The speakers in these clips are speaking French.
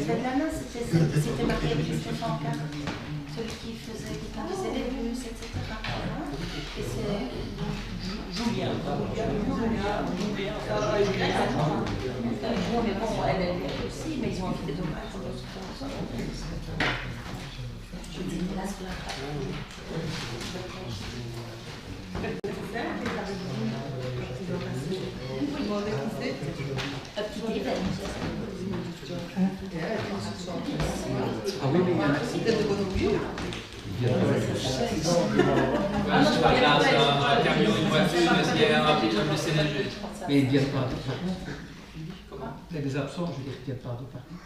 Svetlana, c'était marqué Christophe Ancard, celui qui faisait les bus, etc. Et c'est Julien. Mais bon, elle aussi, mais ils ont envie de dommages. Je dis, là, c'est la Ah oui, mais il y a un accident de bonne augure. Ah non, je parlais d'un camion, une voiture, est-ce qu'il y a un blessé léger? Mais ils ne viennent pas de partout. Comment? Il y a des absents, je veux dire, qui ne viennent pas de partout.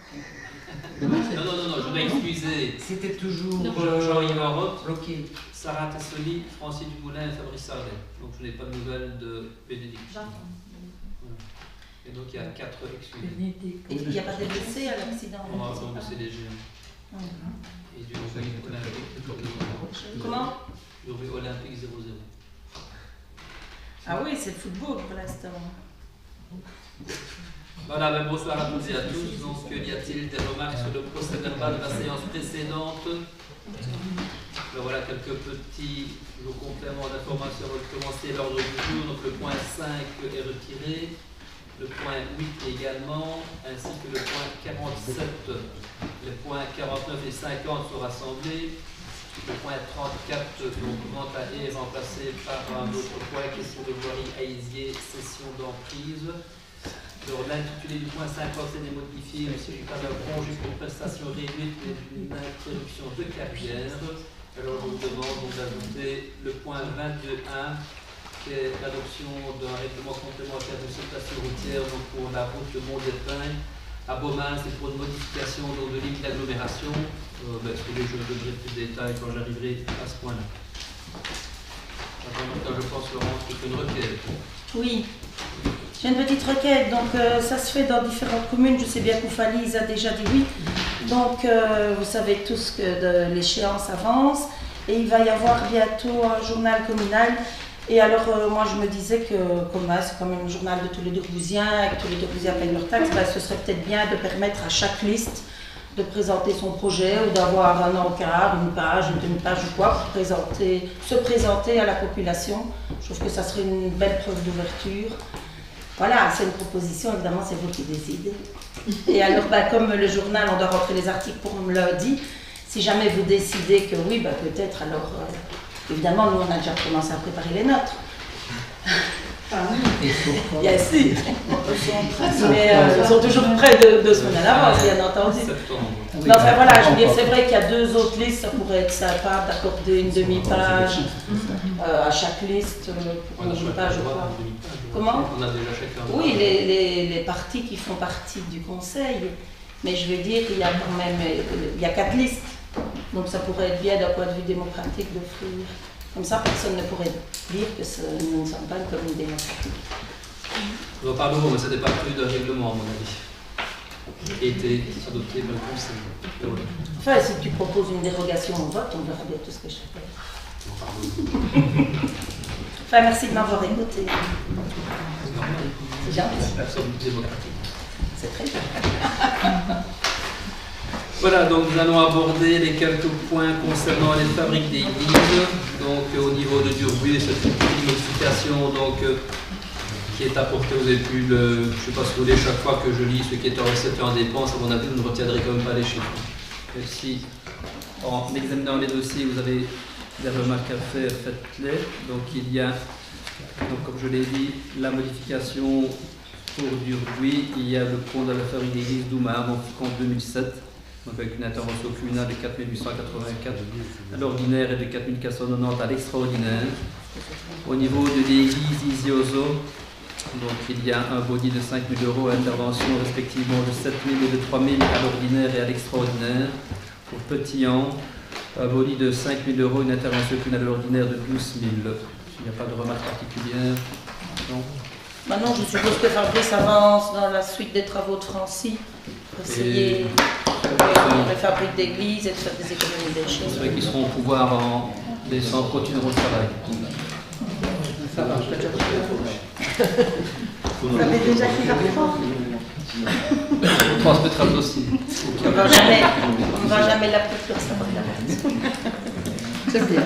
Non, je dois excuser. C'était toujours Jean-Yves Arotte, bloqué. Sarah Tassoli, Francis Dumoulin et Fabrice Sarlet. Donc je n'ai pas de nouvelles de Bénédicte. Et donc il y a 4 excusés. Et il n'y a pas de blessés à l'accident? On va avoir un blessé léger. Et du Olympique. Comment? Du Olympique 0-0. Ah oui, c'est le football pour l'instant. Voilà, ben bonsoir à toutes et à tous. Donc, y a-t-il des remarques sur le procès verbal de la séance précédente? Ben voilà quelques petits compléments d'information avant de commencer l'ordre du jour. Donc, le point 5 est retiré, le point 8 également, ainsi que le point 47. Les points 49 et 50 sont rassemblés. Le point 34, donc, quant à est remplacé par un autre point, question de voirie haïsier, cession d'emprise. L'intitulé du point 50 est modifié, il s'agit pas d'un congé pour prestation réduite, mais d'une interruption de carrière. Alors je vous demande donc d'ajouter le point 22.1, qui est l'adoption d'un règlement complémentaire de circulation routière donc pour la route de Mont-des-Pins à Beaumans, c'est pour une modification donc, de limite d'agglomération. Je donnerai plus de détails quand j'arriverai à ce point-là. Je pense, Laurence, que c'est une requête. Oui. J'ai une petite requête, donc ça se fait dans différentes communes. Je sais bien qu'Oufalise a déjà dit oui. Donc vous savez tous que l'échéance avance et il va y avoir bientôt un journal communal. Et alors moi je me disais que comme c'est quand même un journal de tous les Dourgousiens et que tous les Dourgousiens payent leurs taxes, ce serait peut-être bien de permettre à chaque liste de présenter son projet ou d'avoir un encart, une page, une demi-page ou quoi pour se présenter à la population. Je trouve que ça serait une belle preuve d'ouverture. Voilà, c'est une proposition, évidemment, c'est vous qui décidez. Et alors, comme le journal, on doit rentrer les articles pour lundi, si jamais vous décidez que oui, peut-être, alors, évidemment, nous, on a déjà commencé à préparer les nôtres. Bien sûr. Mais ils sont toujours prêts de semaines à l'avance, bien entendu. Non, enfin voilà, je veux dire, c'est vrai qu'il y a 2 autres listes, ça pourrait être sympa d'accorder une demi-page à chaque liste pour une page ou quoi. Comment? On a déjà chacun. Oui, les partis qui font partie du conseil, mais je veux dire, il y a quand même, il y a 4 listes, donc ça pourrait être bien d'un point de vue démocratique d'offrir. Comme ça, personne ne pourrait dire que nous ne sommes pas une commune démocratique. Pardon, mais ce n'était pas prévu de règlement, à mon avis. Qui a été adopté par le Conseil. Enfin, si tu proposes une dérogation au vote, on verra bien tout ce que je fais. Enfin, merci de m'avoir écouté. C'est gentil. Personne démocratique. C'est très bien. Voilà, donc nous allons aborder les quelques points concernant les fabriques d'église. Donc au niveau de Durbuy, c'est une petite modification donc, qui est apporté. Vous avez pu le. Je ne sais pas si vous voulez, chaque fois que je lis ce qui est en recette et en dépense, à mon avis, vous ne retiendrez quand même pas les chiffres. Et si, en examinant les dossiers, vous avez des remarques à faire, faites-les. Donc il y a, donc, comme je l'ai dit, la modification pour Durbuy, il y a le pont de la farine d'église d'Oumar, donc en 2007, donc avec une intervention communale de 4 884 à l'ordinaire et de 4 490 à l'extraordinaire. Au niveau de l'église Isioso, donc il y a un boni de 5 000 € à intervention respectivement de 7 000 et de 3 000 à l'ordinaire et à l'extraordinaire. Pour Petit-An, un boni de 5 000 €, une intervention communale à l'ordinaire de 12 000. Il n'y a pas de remarque particulière. Non. Maintenant, je suppose que Fabrice avance dans la suite des travaux de Francy pour essayer de les fabriques d'église et de faire des économies d'échelle. C'est vrai qu'ils seront au pouvoir en décembre, continueront le travail. Ça va, je peux déjà Vous avez déjà qui va reprendre? On transmettra le dossier. On ne va jamais l'appeler pour ça. C'est bien.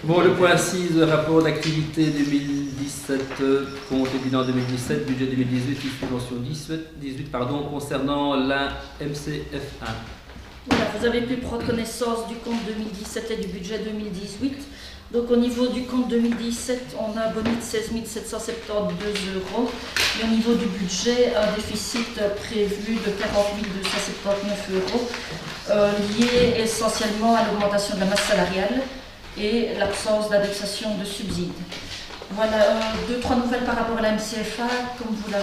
Bon, le point 6, rapport d'activité 2017, compte et bilan 2017, budget 2018, subvention 18, concernant la MCF1. Voilà, vous avez pu prendre connaissance du compte 2017 et du budget 2018. Donc au niveau du compte 2017, on a un boni de 16 772 €, mais au niveau du budget, un déficit prévu de 40 279 €, lié essentiellement à l'augmentation de la masse salariale et l'absence d'indexation de subsides. Voilà, 2-3 nouvelles par rapport à la MCFA. Comme vous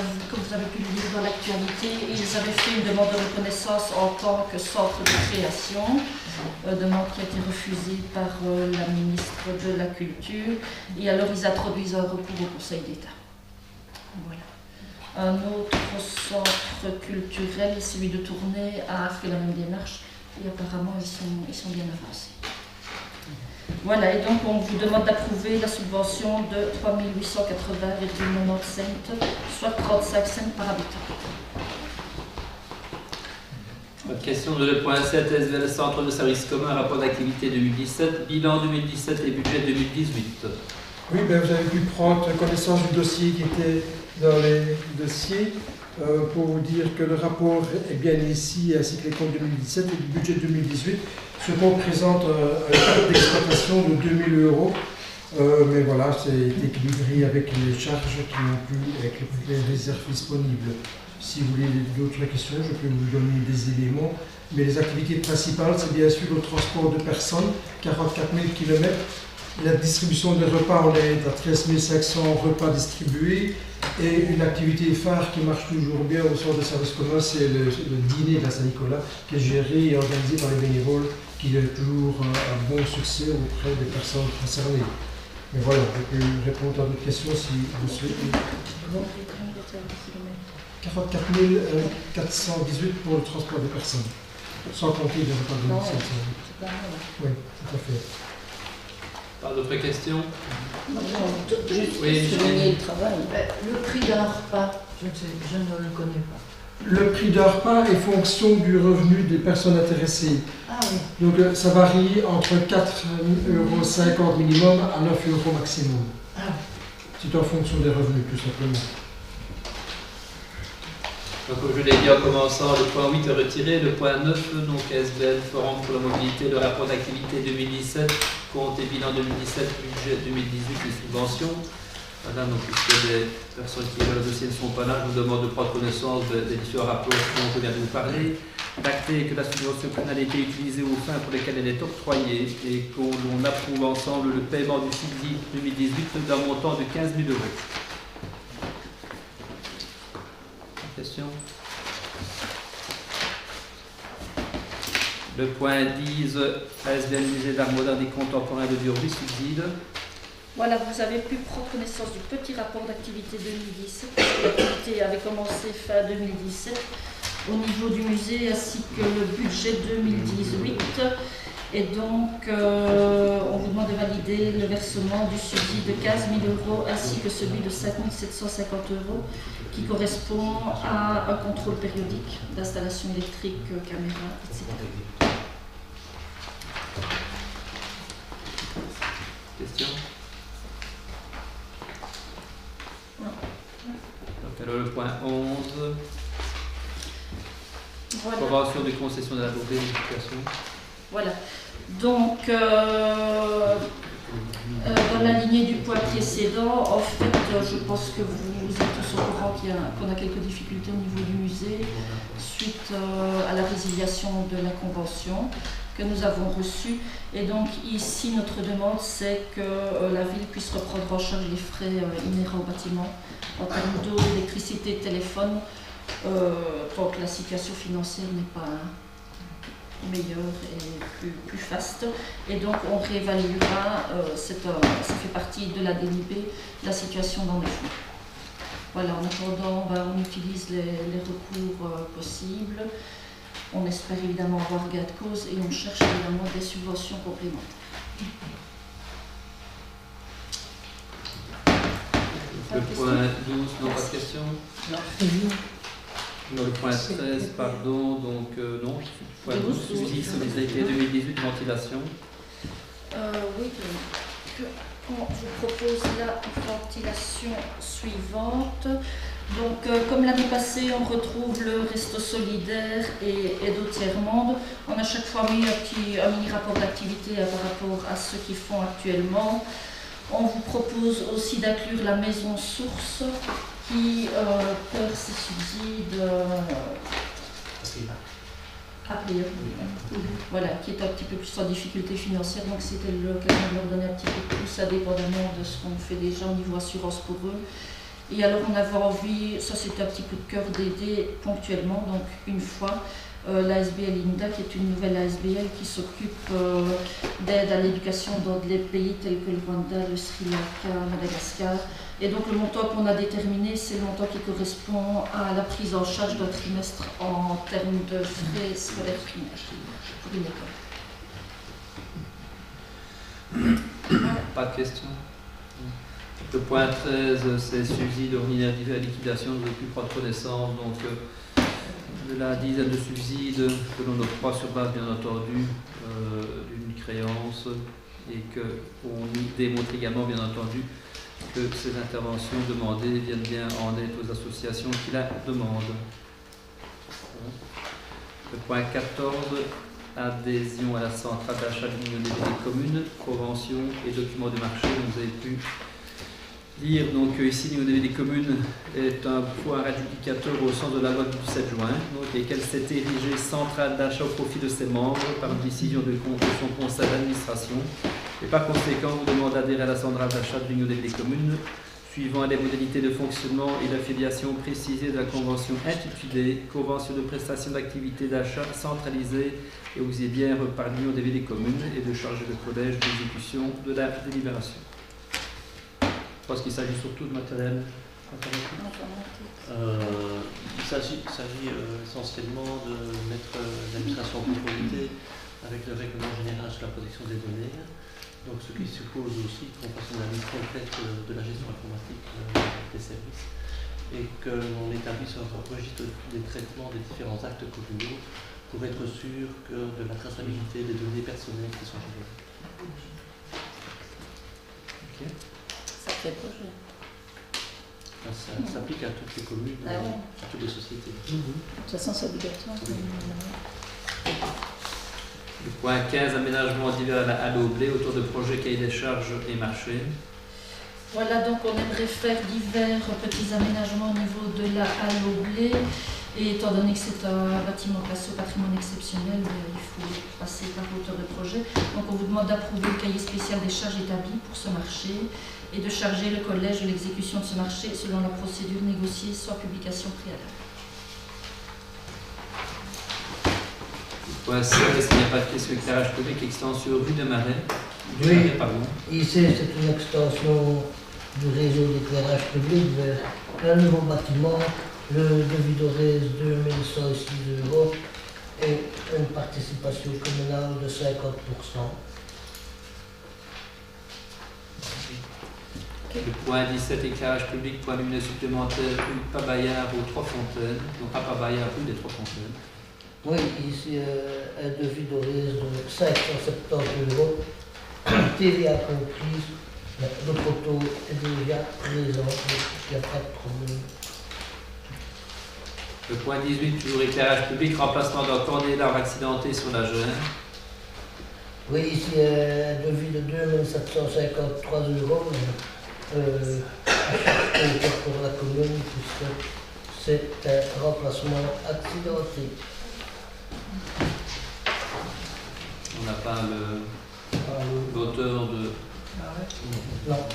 avez pu le lire dans l'actualité, ils avaient fait une demande de reconnaissance en tant que centre de création, demande qui a été refusée par la ministre de la Culture, et alors ils introduisent un recours au Conseil d'État. Voilà. Un autre centre culturel, celui de Tournai, a fait la même démarche, et apparemment ils sont bien avancés. Voilà, et donc on vous demande d'approuver la subvention de 3 880,90 cents, soit 35 cents par habitant. Autre question de le point 7, SVL Centre de services communs, rapport d'activité 2017, bilan 2017 et budget 2018. Oui, ben vous avez pu prendre connaissance du dossier qui était dans les dossiers pour vous dire que le rapport est bien ici, ainsi que les comptes 2017 et du budget 2018. Ce compte présente un tarif d'exploitation de 2 000 €, mais voilà, c'est équilibré avec les charges qui n'ont plus, avec les réserves disponibles. Si vous voulez d'autres questions, je peux vous donner des éléments, mais les activités principales, c'est bien sûr le transport de personnes, 44 000 km. La distribution des repas, on est à 13 500 repas distribués. Et une activité phare qui marche toujours bien au centre de service commun, c'est le dîner de la Saint-Nicolas, qui est géré et organisé par les bénévoles, qui a toujours un bon succès auprès des personnes concernées. Mais voilà, je peux répondre à d'autres questions si vous souhaitez. 44 418 pour le transport des personnes, sans compter les repas de domicile. Oui, tout à fait. Pas d'autres questions? Juste Oui, souligner le travail. Le prix d'un repas, je ne le connais pas. Le prix d'un repas est fonction du revenu des personnes intéressées. Ah oui. Donc ça varie entre 4,50 € minimum à 9 € maximum. Ah. C'est en fonction des revenus, tout simplement. Donc, comme je l'ai dit en commençant, le point 8 est retiré, le point 9, donc SBL, Forum pour la mobilité, le rapport d'activité 2017, compte et bilan 2017, budget 2018, les subventions. Voilà, donc puisque les personnes qui veulent le dossier ne sont pas là, je vous demande de prendre connaissance des différents rapports dont je viens de vous parler, d'acter que la subvention communale a été utilisée aux fins pour lesquelles elle est octroyée et qu'on approuve ensemble le paiement du subside 2018 d'un montant de 15 000 €. Question. Le point 10, ASBL Musée d'Art Moderne et Contemporain de Durbuy, subside. Voilà, vous avez pu prendre connaissance du petit rapport d'activité 2017. L'activité avait commencé fin 2017 au niveau du musée ainsi que le budget 2018. Et donc, on vous demande de valider le versement du subside de 15 000 € ainsi que celui de 5 750 € qui correspond à un contrôle périodique d'installation électrique, caméra, etc. Question. point 11. Voilà. Convention de concession de la vérification. Voilà. Donc, dans la lignée du point précédent, en fait, je pense que vous êtes tous au courant qu'on a quelques difficultés au niveau du musée suite à la résiliation de la convention que nous avons reçue. Et donc ici, notre demande, c'est que la ville puisse reprendre en charge les frais inhérents au bâtiment en termes d'eau, d'électricité, de téléphone, tant que la situation financière n'est pas meilleure et plus faste. Et donc on réévaluera, ça fait partie de la DNIB, la situation dans les fonds. Voilà, en attendant, on utilise les recours possibles. On espère évidemment avoir gain de cause et on cherche évidemment des subventions complémentaires. Le point 12, non, pas de question. Dans le point 13, pardon, donc non, point 12, subside solidarité 2018, ventilation. Oui, on vous propose la ventilation suivante. Donc, comme l'année passée, on retrouve le resto solidaire et aide au tiers-monde. On a chaque fois mis un mini rapport d'activité par rapport à ce qu'ils font actuellement. On vous propose aussi d'inclure la maison source qui perd ses subsides a priori. Voilà, qui est un petit peu plus en difficulté financière. Donc, c'était l'occasion de leur donner un petit peu plus, indépendamment de ce qu'on fait déjà au niveau assurance pour eux. Et alors on avait envie, ça c'était un petit coup de cœur, d'aider ponctuellement, donc une fois, l'ASBL INDA, qui est une nouvelle ASBL qui s'occupe d'aide à l'éducation dans des pays tels que le Rwanda, le Sri Lanka, Madagascar. Et donc le montant qu'on a déterminé, c'est le montant qui correspond à la prise en charge d'un trimestre en termes de frais scolaires primaires pour une école. Pas de questions. Le point 13, c'est subsides ordinaires à liquidation. Vous avez pu prendre connaissance donc, de la dizaine de subsides que l'on octroie sur base, bien entendu, d'une créance et qu'on démontre également, bien entendu, que ces interventions demandées viennent bien en aide aux associations qui la demandent. Le point 14, adhésion à la centrale d'achat de l'Union des communes, convention et documents de marché. Vous avez pu lire donc ici l'Union des communes est un pouvoir adjudicateur au sens de la loi du 7 juin, donc, et qu'elle s'est érigée centrale d'achat au profit de ses membres par une décision de son conseil d'administration. Et par conséquent, vous demande d'adhérer à la centrale d'achat de l'Union des communes, suivant les modalités de fonctionnement et d'affiliation précisées de la convention intitulée Convention de prestation d'activité d'achat centralisée et auxiliaire par l'Union des communes et de charger le collège d'exécution de la délibération. Je pense qu'il s'agit surtout de matériel informatique. Il s'agit essentiellement de mettre l'administration en conformité avec le règlement général sur la protection des données. Donc, ce qui suppose aussi qu'on fasse une analyse complète de la gestion informatique des services et que l'on établisse un registre des traitements des différents actes communaux pour être sûr de la traçabilité des données personnelles qui sont gérées. Okay. Ça fait projet. Ça s'applique à toutes les communes, à toutes les sociétés. De toute façon, c'est obligatoire. Le point 15, aménagement divers à l'Oblé autour de projets cahier des charges et marché. Voilà, donc on aimerait faire divers petits aménagements au niveau de la halle Oblé. Et étant donné que c'est un bâtiment classé au patrimoine exceptionnel, il faut passer par l'auteur de projet. Donc on vous demande d'approuver le cahier spécial des charges établies pour ce marché et de charger le collège de l'exécution de ce marché selon la procédure négociée sans publication préalable. Point 16, est-ce qu'il n'y a pas de question éclairage public, extension rue de Marais? Oui, ici c'est une extension du réseau d'éclairage public vers un nouveau bâtiment, le devis d'Orez 2106 € et une participation communale de 50%. Le point 17, éclairage public, point lumineux supplémentaire, rue Pabayard aux Trois Fontaines, donc à Pabayard, rue des Trois Fontaines. Oui, ici un devis d'Orez de 570 €, TVA comprise, le poteau est déjà présent, donc il n'y a pas de problème. Le point 18, toujours éclairage public, remplacement d'un cordélar accidenté sur la Gêne. Oui, ici, un devis de 2 753 €, pour la commune, puisque c'est un remplacement accidenté. On n'a pas l'auteur de... Non.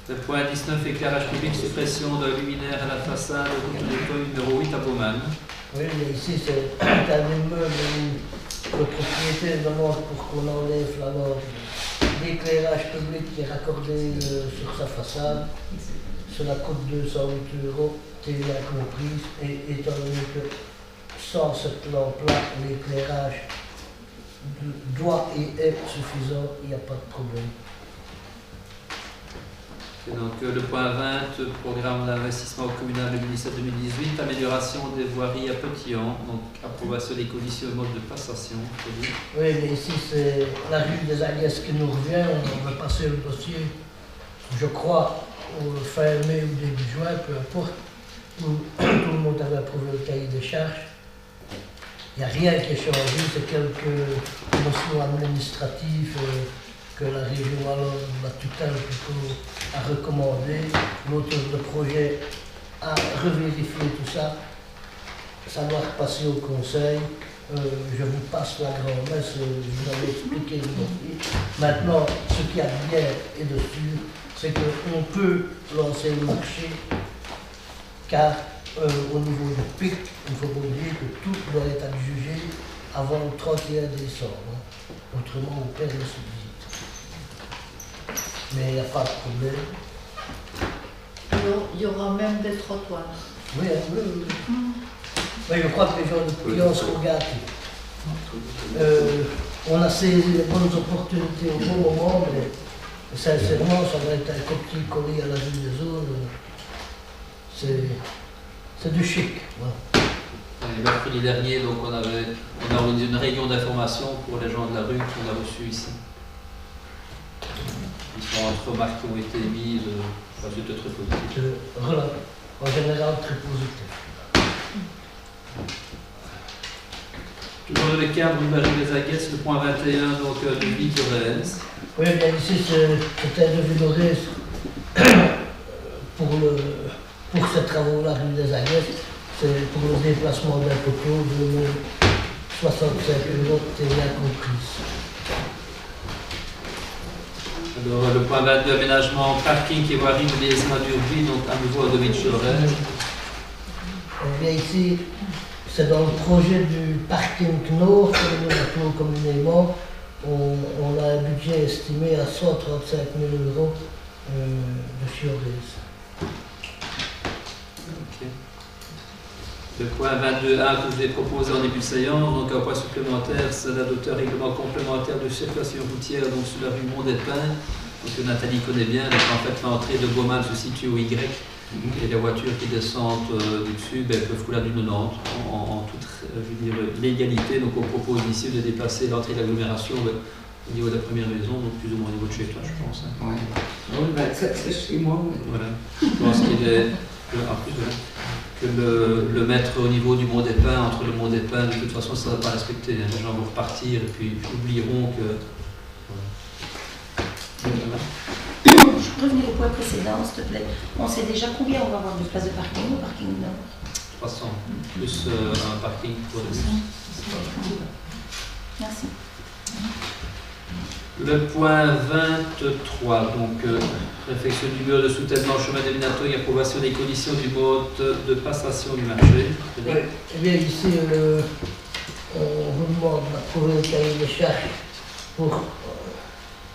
Le point 19, éclairage public, suppression d'un luminaire à la façade de l'école numéro 8 à Baumann. Oui, mais ici, c'est un immeuble où le propriétaire demande pour qu'on enlève la lampe d'éclairage public qui est raccordé sur sa façade. Cela coûte 208 €, TVA comprise, et étant donné que sans cette lampe-là, l'éclairage doit et est suffisant, il n'y a pas de problème. Et donc le point 20, programme d'investissement communal 2017-2018, amélioration des voiries à Petit-An, donc approbation des conditions et mode de passation. Oui, mais ici c'est la rue des Agnès qui nous revient, on va passer le dossier, je crois, au fin mai ou début juin, peu importe, où tout le monde avait approuvé le cahier des charges. Il n'y a rien qui est changé, c'est quelques notions administratives que la région, alors la tutelle plutôt, a recommandé. L'auteur de projet a revérifié tout ça. Ça doit repasser au conseil. Je vous passe la grand-messe, je vous avais expliqué le dossier. Maintenant, ce qu'il y a de bien et de sûr, c'est qu'on peut lancer le marché, car au niveau du PIC, il faut pas oublier que tout doit être adjugé avant le 31 décembre. Autrement, on perd le subside. Mais il n'y a pas de problème. Il y aura même des trottoirs. Oui, oui. Mais je crois que les gens de Petit-An seront gâtés. On a saisi les bonnes opportunités au bon moment, mais sincèrement, ça va être un copier-coller à la vue des zones. C'est du chic. Voilà. Et mercredi dernier, donc on a organisé une réunion d'information pour les gens de la rue qu'on a reçus ici. Différentes remarques qui ont été mises, c'était très positif. Voilà, en général très positif. Toujours dans le cadre de la rue des Aguesses, le point 21, donc de ville de Rennes. Oui, bien ici, c'est un devis de Rennes pour ces travaux-là, rue des Aguesses. C'est pour le déplacement d'un poteau de 65 € TVA comprise. Alors, le point 22, aménagement, parking et voirie de liaison d'Urby, donc à nouveau à Domine-Chorel. Eh bien ici, c'est dans le projet du parking Nord, comme nous l'appelons communément. On a un budget estimé à 135 000 € de Chiorès. Okay. Le point 22A que je vous ai proposé en début de séance, donc un point supplémentaire, c'est d'adopter un règlement complémentaire de circulation routière donc sur la rue Mont-des-Pins. Donc Nathalie connaît bien, donc en fait l'entrée de Baumann se situe au Y, et les voitures qui descendent du dessus peuvent couler à du 90 en toute légalité. Donc on propose ici de déplacer l'entrée de l'agglomération au niveau de la première maison, donc plus ou moins au niveau de chez toi, je pense. Hein. Oui, oui, ben, c'est chez moi. Mais... Voilà. Je pense qu'il est... En plus, voilà, que le mettre au niveau du Mont des Pins, entre le Mont des Pins, de toute façon, ça ne va pas respecter. Hein. Les gens vont repartir et puis oublieront que... Voilà. Je peux revenir au point précédent, s'il te plaît. On sait déjà combien on va avoir de places de parking au parking Nord? 300, plus un parking pour les... Merci. Le point 23, donc réflexion du mur de soutènement au chemin des Minatoy, approbation des conditions du mode de passation du marché. Oui. Eh bien ici, on vous demande d'approuver le cahier des charges pour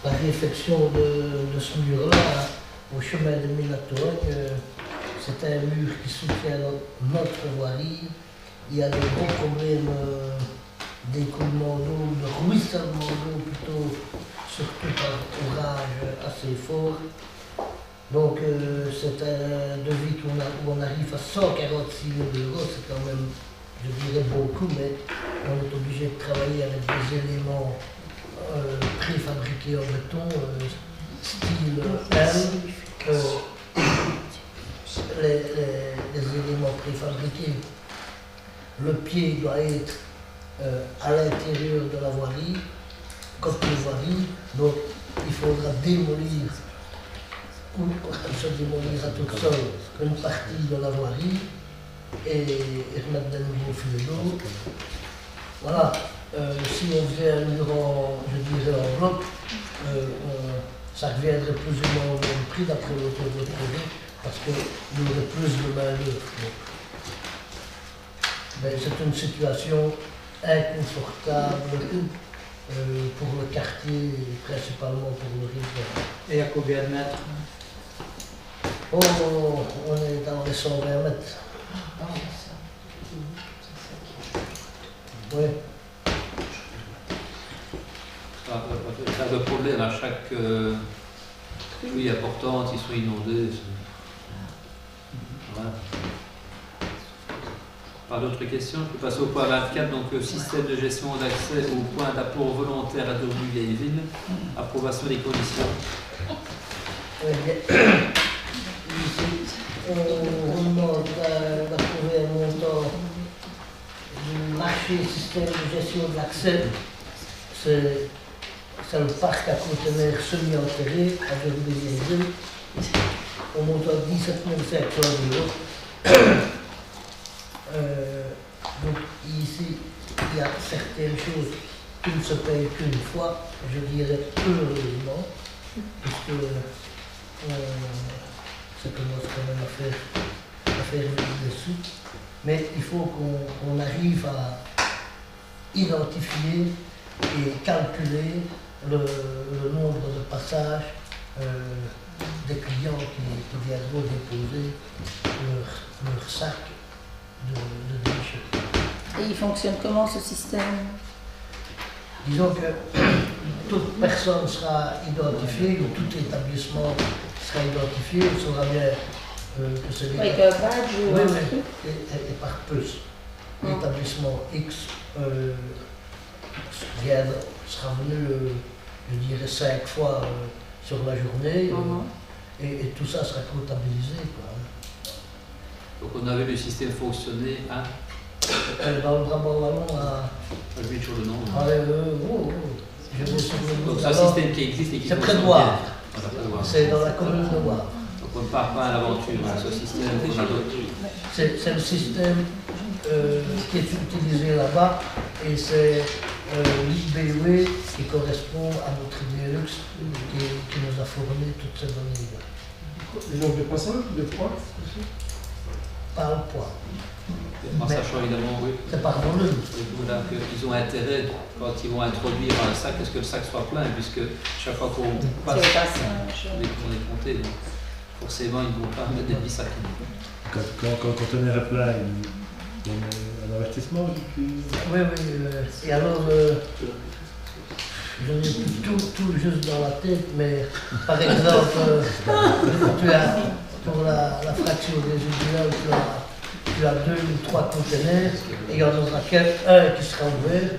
la réfection de ce mur-là au chemin des Minatoy. C'est un mur qui soutient notre voirie. Il y a des gros problèmes d'écoulement d'eau, de ruissellement d'eau plutôt, surtout par orage assez fort. Donc c'est un devis où on arrive à 146 000 €, c'est quand même, je dirais, beaucoup, mais on est obligé de travailler avec des éléments préfabriqués en béton, style L. Les éléments préfabriqués. Le pied doit être à l'intérieur de la voirie, côté voirie, donc il faudra démolir ou se démolira toute seule une partie de la voirie et remettre de nouveaux fils d'eau. Voilà, si on faisait un mur je dirais en bloc, ça reviendrait plus ou moins au même prix d'après l'auteur de projet, parce qu'il y aurait plus de main-d'œuvre. C'est une situation inconfortable pour le quartier, principalement pour le riverain. Et à combien de mètres? Oh, on est dans les 120 mètres. Oui. Pas de problème, à chaque pluie importante, ils sont inondés. Voilà. Par d'autres questions, je peux passer au point 24, donc système de gestion d'accès au point d'apport volontaire à Dormy-Vieilleville, approbation des conditions. Oui, ici, on demande d'approuver un montant du marché système de gestion de l'accès. C'est le parc à conteneurs semi-enterré à Dormy-Vieilleville, au montant de 17 500 €. Donc ici, il y a certaines choses qui ne se payent qu'une fois, je dirais heureusement, puisque ça commence quand même à faire des sous. Mais il faut qu'on arrive à identifier et calculer le nombre de passages des clients qui viendront déposer leur sac de déchets. Et il fonctionne comment ce système? Disons que toute personne sera identifiée, ou tout établissement sera identifié, on saura bien que c'est des... Avec un badge ou un truc? Et par puce. L'établissement X sera venu, je dirais, 5 fois sur la journée, et tout ça sera comptabilisé, quoi. Donc on avait le système fonctionner à Dans le Brabant wallon, je vais toujours le nom. Je vais sur le Donc c'est un système qui existe et qui c'est près de fonctionne Wavre. bien. C'est dans la commune de Wavre. Donc on ne part pas à l'aventure, hein, ce système. C'est le système qui est utilisé là-bas, et c'est l'IBW qui correspond à notre IDLux qui nous a fourni toutes ces données-là. Le nombre de passages, de poids aussi? Par le poids. En sachant évidemment, oui. C'est par volume. Voilà, qu'ils ont intérêt, quand ils vont introduire un sac, à ce que le sac soit plein, puisque chaque fois qu'on passe, on est compté, donc forcément ils ne vont pas mettre des petits sacs. Quand le conteneur est plein, il y a un avertissement. Oui. Et alors, je n'ai plus tout juste dans la tête, mais par exemple, tu as pour la fraction résiduelle, tu as 2 ou 3 conteneurs, et il y en aura qu'un qui sera ouvert.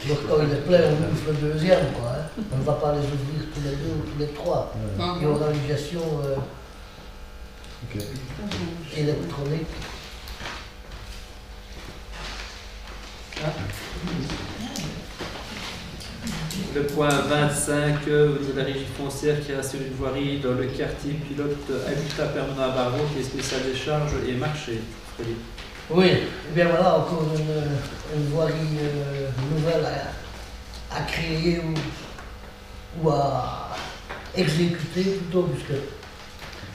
Donc quand il est plein, on ouvre le deuxième, quoi, hein. On ne va pas les ouvrir tous les 2 ou tous les 3. Il y aura une gestion électronique. Le point 25, au niveau de la régie foncière qui rassure une voirie dans le quartier pilote habitat permanent à Barreau qui est spécial des charges et marché. Oui, et bien voilà encore une voirie nouvelle à créer ou à exécuter plutôt, puisque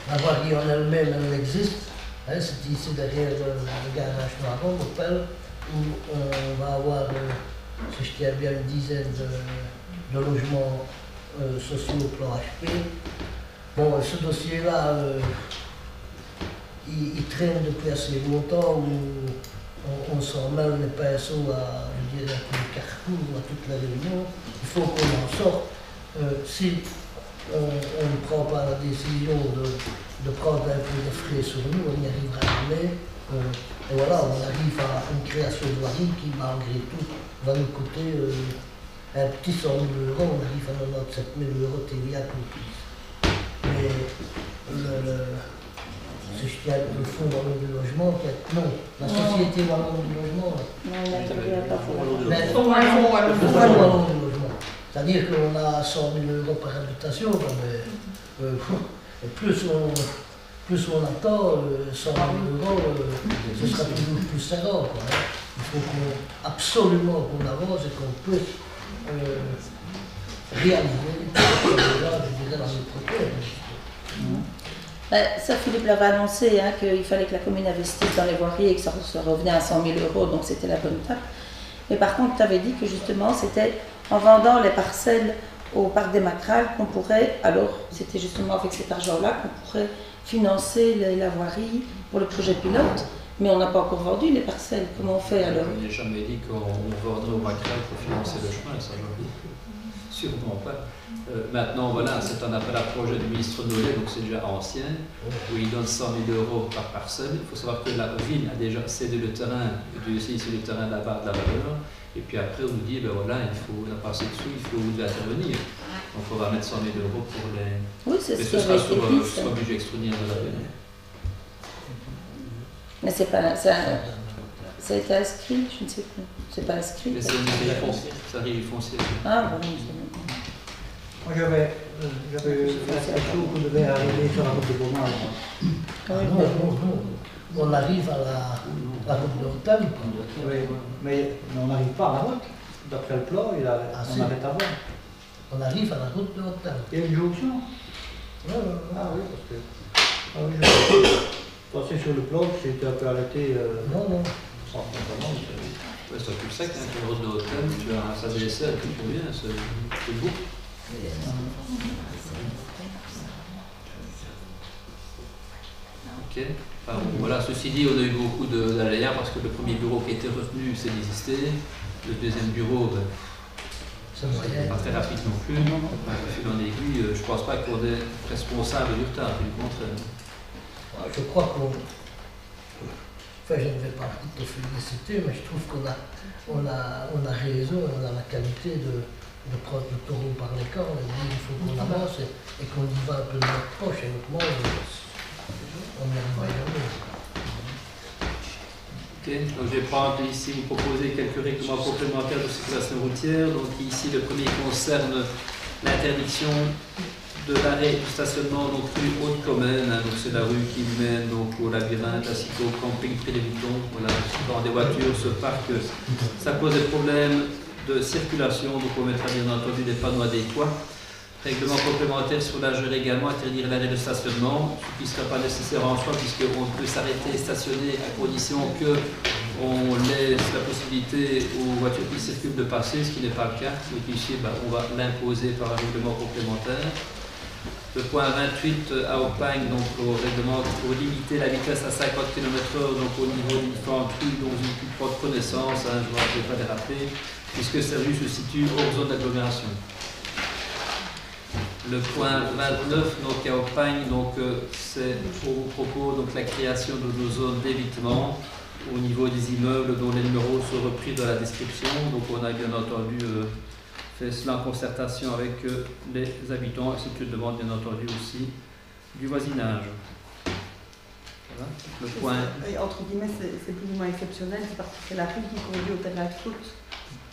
la voirie en elle-même, elle existe. Hein, c'est ici derrière le garage Noiron, Opel, où on va avoir, si je tiens bien, une dizaine de logements sociaux au plan HP. Bon, ce dossier-là, il traîne depuis assez longtemps, où on s'en mêle les pinceaux à, je dirais, à tous les carrefours, à toutes les réunions. Il faut qu'on en sorte. Si on ne prend pas la décision de prendre un peu de frais sur nous, on n'y arrivera jamais. Et voilà, on arrive à une création de voirie qui, malgré tout, va nous coûter un petit 100 000 €, on arrive à 97 000 € TVA compris. Mais je tiens le fonds wallon du logement, non, la société wallon du logement. Non, il n'intervient pas pour Ben, Fonds wallon. le fonds wallon du logement. C'est-à-dire qu'on a 100 000 € par habitation, mais plus on attend, 100 000 €, ce sera toujours plus serrant. Quoi, hein. Il faut absolument qu'on avance et qu'on puisse réaliser déjà, je dirais, l'année prochaine. Ça, Philippe l'avait annoncé, hein, qu'il fallait que la commune investisse dans les voiries et que ça revenait à 100 000 €, donc c'était la bonne tape. Mais par contre, tu avais dit que justement, c'était en vendant les parcelles au parc des Macrales qu'on pourrait, alors c'était justement avec cet argent-là qu'on pourrait financer la voirie pour le projet pilote. Mais on n'a pas encore vendu les parcelles. Comment on fait alors? Je n'ai jamais dit qu'on vendrait au Macrales pour financer le chemin, ça j'en dis. Sûrement pas. Maintenant, voilà, c'est un appel à projet du ministre Nollet, donc c'est déjà ancien, où il donne 100 000 € par parcelle. Il faut savoir que la ville a déjà cédé le terrain, ici le terrain là-bas de la valeur, et puis après on nous dit, ben voilà, on a passé dessous, il faut intervenir. Donc on va mettre 100 000 € pour les... Oui, c'est mais ce ce sera qui avait été dit. sur budget extraordinaire de la ville. Mais c'est pas... Ça a été inscrit, je ne sais plus. C'est pas inscrit. Mais c'est une régie foncière, c'est une régie foncière. Ah, bon, Moi, j'avais l'impression qu'on devait arriver sur la route de Beaumont. On arrive à la route de Rotterdam. Oui, mais on n'arrive pas à la route. D'après le plan, on arrête avant. On arrive à la route de Rotterdam. Il y a une jonction. Ah oui, parce que... Ah oui, je pensais sur le plan que c'était un peu arrêté. Non. Ouais, c'est un peu sec, hein, la route de Rotterdam, tu as ça DSR qui convient, c'est beau. Ok. Enfin, voilà, ceci dit, on a eu beaucoup d'aléas parce que le premier bureau qui a été retenu, c'est désisté. Le deuxième bureau, pas très rapide non plus. Fil en aiguille, je ne pense pas qu'on est responsable du retard, du contraire. Je crois qu'on... Enfin, je ne vais pas te féliciter, mais je trouve qu'on a raison, on a la qualité de prendre le taureau par les cornes et de dire il faut qu'on avance et qu'on y va un peu de notre poche. Et donc moi, on n'y arrivera jamais. Ok, donc je vais prendre ici, vous proposer quelques règlements complémentaires de circulation routière. Donc ici, le premier concerne l'interdiction de l'arrêt et du stationnement, donc rue Haute-Comène, hein, donc c'est la rue qui mène donc au labyrinthe ainsi qu'au camping près des Boutons. Voilà, souvent des voitures se parquent, ça pose des problèmes de circulation, donc on mettra bien entendu des panneaux adéquats. Règlement complémentaire sur l'âge également, interdire l'arrêt de stationnement, ce qui ne sera pas nécessaire en soi puisqu'on peut s'arrêter et stationner à condition qu'on laisse la possibilité aux voitures qui circulent de passer, ce qui n'est pas le cas. Donc ici, on va l'imposer par un règlement complémentaire. Le point 28 à Opagne, donc au règlement pour limiter la vitesse à 50 km/h, donc au niveau des différentes rues dont j'ai pu prendre connaissance, hein, je ne vais pas les rappeler, puisque ces rues se situent hors zone d'agglomération. Le point 29, donc à Opagne, donc c'est au propos donc la création de nos zones d'évitement au niveau des immeubles dont les numéros sont repris dans la description. Donc on a bien entendu fait cela en concertation avec les habitants et c'est une demande bien entendu aussi du voisinage. Voilà. Le point... Entre guillemets, c'est plus ou moins exceptionnel, c'est parce que c'est la rue qui conduit au terrain de foot.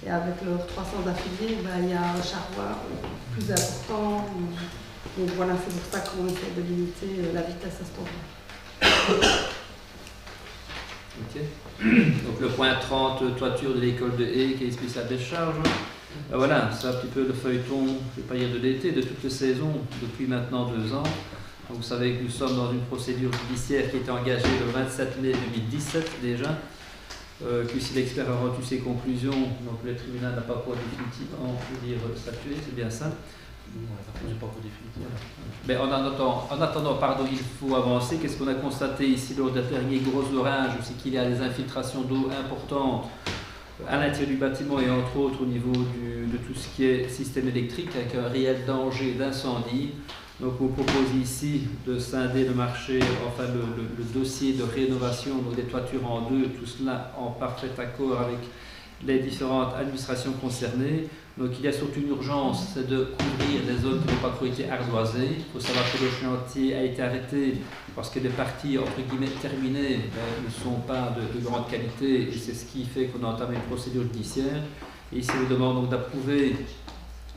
Et avec leurs 300 affiliés, il y a un charroi plus important. Donc voilà, c'est pour ça qu'on essaie de limiter la vitesse à ce moment-là. Ok. Donc le point 30, toiture de l'école de Haye, qui est spéciale décharge. Voilà, c'est un petit peu le feuilleton, je ne vais pas dire de l'été, de toutes les saisons, depuis maintenant 2 ans. Donc vous savez que nous sommes dans une procédure judiciaire qui a été engagée le 27 mai 2017 déjà. Puis l'expert a rendu ses conclusions, donc le tribunal n'a pas encore définitivement statué, c'est bien ça. Mais en attendant, pardon, il faut avancer. Qu'est-ce qu'on a constaté ici lors des derniers gros orages? C'est qu'il y a des infiltrations d'eau importantes à l'intérieur du bâtiment et entre autres au niveau de tout ce qui est système électrique avec un réel danger d'incendie. Donc on propose ici de scinder le marché, enfin le dossier de rénovation donc des toitures en deux, tout cela en parfait accord avec les différentes administrations concernées. Donc il y a surtout une urgence, c'est de couvrir les zones qui n'ont pas encore été ardoisées. Il faut savoir que le chantier a été arrêté parce que les parties entre guillemets terminées ne sont pas de grande qualité, et c'est ce qui fait qu'on a entamé une procédure judiciaire. Et ici, on demande donc d'approuver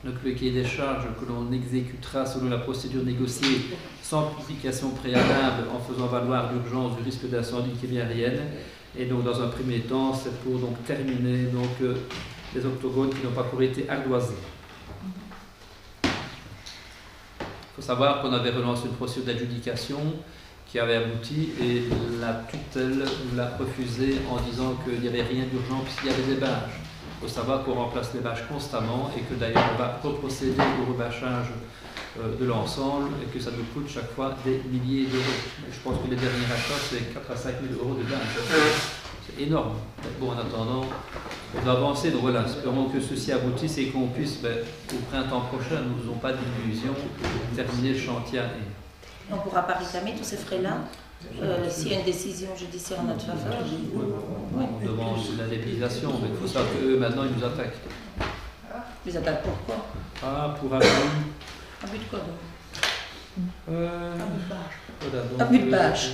le cahier des charges que l'on exécutera selon la procédure négociée sans publication préalable, en faisant valoir l'urgence du risque d'incendie qui est bien réel. Et donc dans un premier temps, c'est pour donc terminer les octogones qui n'ont pas encore été ardoisés. Il faut savoir qu'on avait relancé une procédure d'adjudication qui avait abouti, et la tutelle nous l'a refusé en disant qu'il n'y avait rien d'urgent puisqu'il y avait des bâches. Il faut savoir qu'on remplace les bâches constamment, et que d'ailleurs on va reprocéder au rebâchage de l'ensemble, et que ça nous coûte chaque fois des milliers d'euros. Je pense que les derniers achats, c'est 4 à 5 000 euros de bâches. C'est énorme. Bon, en attendant, on doit avancer. Donc voilà, espérons que ceci aboutisse et qu'on puisse, au printemps prochain, nous n'avons pas d'illusion, terminer le chantier. On ne pourra pas réclamer tous ces frais-là s'il y a une décision judiciaire en notre faveur. On demande l'indemnisation, mais il faut savoir qu'eux, maintenant, ils nous attaquent. Ils nous attaquent pourquoi? Pour abus. Abus de quoi donc? Abus de bâche.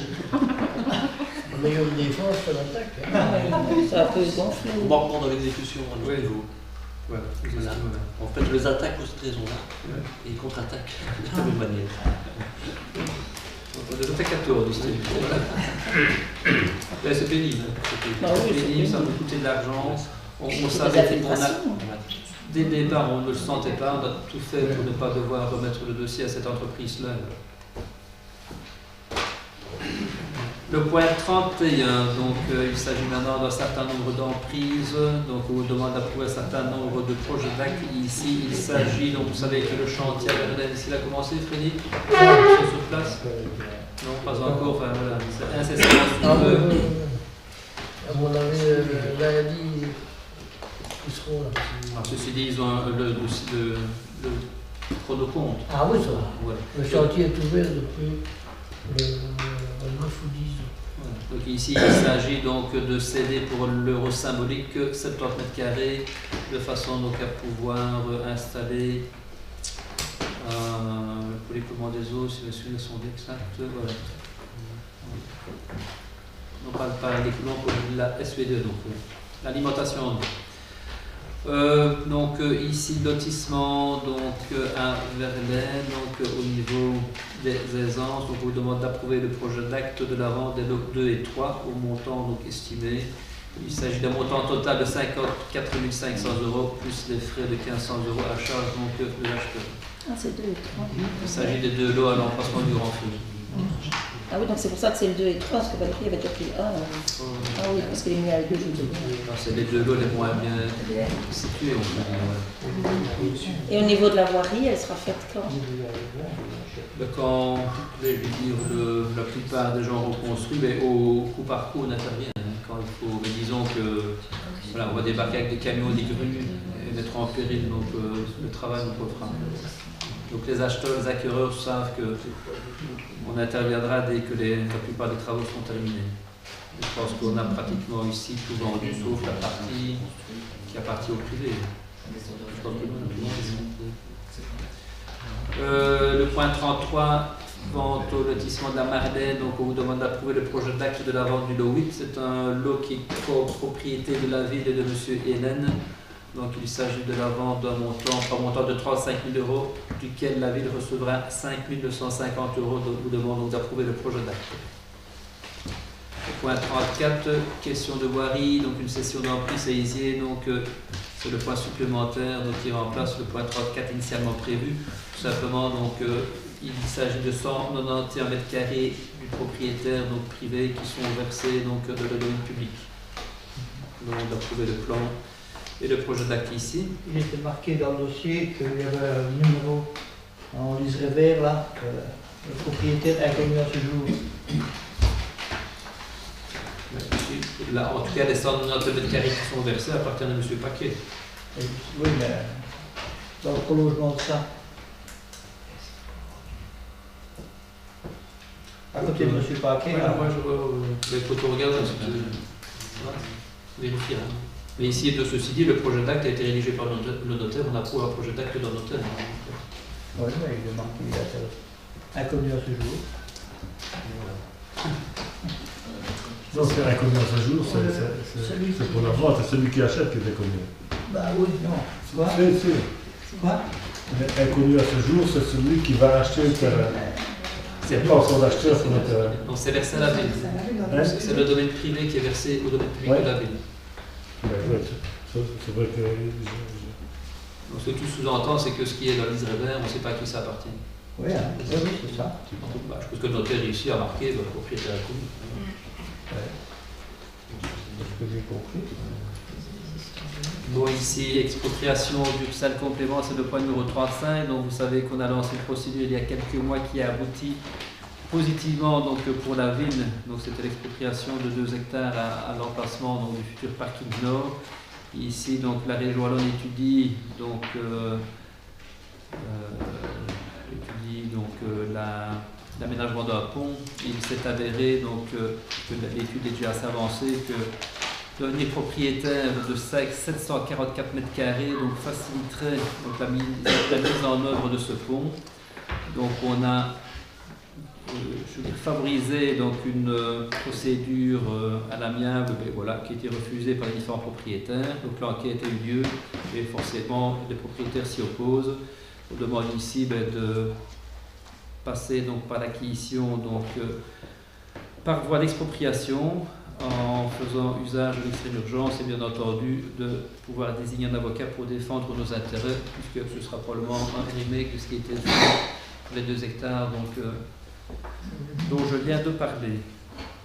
La meilleure défense, c'est l'attaque. Ça peut gonfler. Manquement dans l'exécution à notre niveau. Voilà. En fait, je les attaque pour cette raison-là, et ils contre-attaquent de la même manière. On les attaque à tort, c'est pénible. C'est pénible, ça nous coûtait de l'argent. On savait dès le départ, on ne le sentait pas, on a tout fait pour ne pas devoir remettre le dossier à cette entreprise-là. Le point 31, donc il s'agit maintenant d'un certain nombre d'emprises, donc on vous demande d'approuver un certain nombre de projets d'actes. Ici, il s'agit, donc vous savez que le chantier à Verdun, ici, il a commencé, Frédéric, sur place? Non, pas encore, enfin voilà, c'est incessamment sous peu. À mon avis, lundi, ils seront là. Ceci dit, ils ont le chronocompte. Ah oui, ça va. Ouais. Le chantier est ouvert depuis le 9 ou 10 ans. Donc ici, il s'agit donc de céder pour l'euro symbolique 70 mètres carrés, de façon donc à pouvoir installer le polyclement des eaux, si mes souvenirs sont exacts. Voilà. On parle pas d'équipement pour la SW2, donc l'alimentation. Donc ici lotissement à Verlaine, donc au niveau des aisances, donc on vous demande d'approuver le projet d'acte de la vente des lots 2 et 3 au montant donc estimé. Il s'agit d'un montant total de 54 500 euros plus les frais de 1500 euros à charge donc de l'acheteur. Ah, c'est 2 et 3. Il s'agit des 2 lots à l'emplacement du Grand Feu. Ah oui, donc c'est pour ça que c'est le 2 et 3, parce que Valérie avait déjà pris le 1. Ah oui, parce qu'il est mis avec 2 jeux. C'est les 2 lots les moins bien situés, on peut dire. Et au niveau de la voirie, elle sera faite quand? Quand la plupart des gens reconstruisent, mais au coup par coup on intervient. Quand il faut, mais disons que voilà, on va débarquer avec des camions, des grues et mettre en péril donc, le travail nous refera. Donc les acheteurs, les acquéreurs savent qu'on interviendra dès que la plupart des travaux seront terminés. Je pense qu'on a pratiquement ici tout vendu, sauf la partie qui appartient au privé. Je pense que nous, on a tout vendu. Le point 33, vente au lotissement de la Mardaine, donc on vous demande d'approuver le projet d'acte de la vente du lot 8. C'est un lot qui est copropriété de la ville et de M. Hélène. Donc il s'agit de la vente d'un montant de 35 000 euros, duquel la ville recevra 5 250 euros. Donc vous demande donc d'approuver le projet d'acte. Point 34, question de voirie, donc une session d'emprise à Isier, donc c'est le point supplémentaire donc, qui remplace le point 34 initialement prévu. Tout simplement, donc, il s'agit de 191 mètres carrés du propriétaire donc, privé qui sont versés donc, de la domaine public. Donc d'approuver le plan et le projet d'acte ici. Il était marqué dans le dossier qu'il y avait un numéro en liseré vert là, le propriétaire inconnu à ce jour. Là, en tout cas, les 190 mètres carrés qui sont versés appartiennent à M. Paquet. Oui, mais dans le prolongement de ça. À côté de M. Paquet. Ouais, moi je vois les photos, regarde, vérifier. Mais ici, de ceci dit, le projet d'acte a été rédigé par le notaire, on approuve un projet d'acte d'un notaire. Oui, mais il est marqué inconnu à ce jour. Non, c'est inconnu à ce jour, c'est pour la vente, c'est celui qui achète qui est inconnu. Bah oui, non. Quoi? Si. Quoi? Inconnu à ce jour, c'est celui qui va acheter le terrain. C'est pas son acheteur sur le terrain. Donc c'est versé à la ville. C'est le domaine privé qui est versé au domaine public de la ville. C'est vrai que... Donc ce que tu sous-entends, c'est que ce qui est dans l'Israël, on ne sait pas à qui ça appartient. Oui, oui, c'est ça. Bah, je pense que le notaire ici a marqué le propriétaire commun. C'est ce que j'ai compris. Bon, ici, expropriation du salle complément, c'est le point numéro 35. Donc, vous savez qu'on a lancé une procédure il y a quelques mois qui a abouti positivement donc, pour la ville. Donc, c'était l'expropriation de 2 hectares à l'emplacement du futur parking nord. Ici, donc, la région Wallonne étudie donc, l'aménagement d'un pont. Il s'est avéré donc, que l'étude est déjà assez avancée que devenir propriétaire de 744 mètres carrés donc faciliterait donc, la mise en œuvre de ce pont. Donc on a favorisé donc, une procédure à l'amiable voilà, qui a été refusée par les différents propriétaires. Donc l'enquête a eu lieu et forcément les propriétaires s'y opposent. On demande ici de passer donc, par l'acquisition par voie d'expropriation, en faisant usage de l'extrême urgence et bien entendu de pouvoir désigner un avocat pour défendre nos intérêts, puisque ce sera probablement un remake de ce qui était fait pour les 2 hectares dont je viens de parler.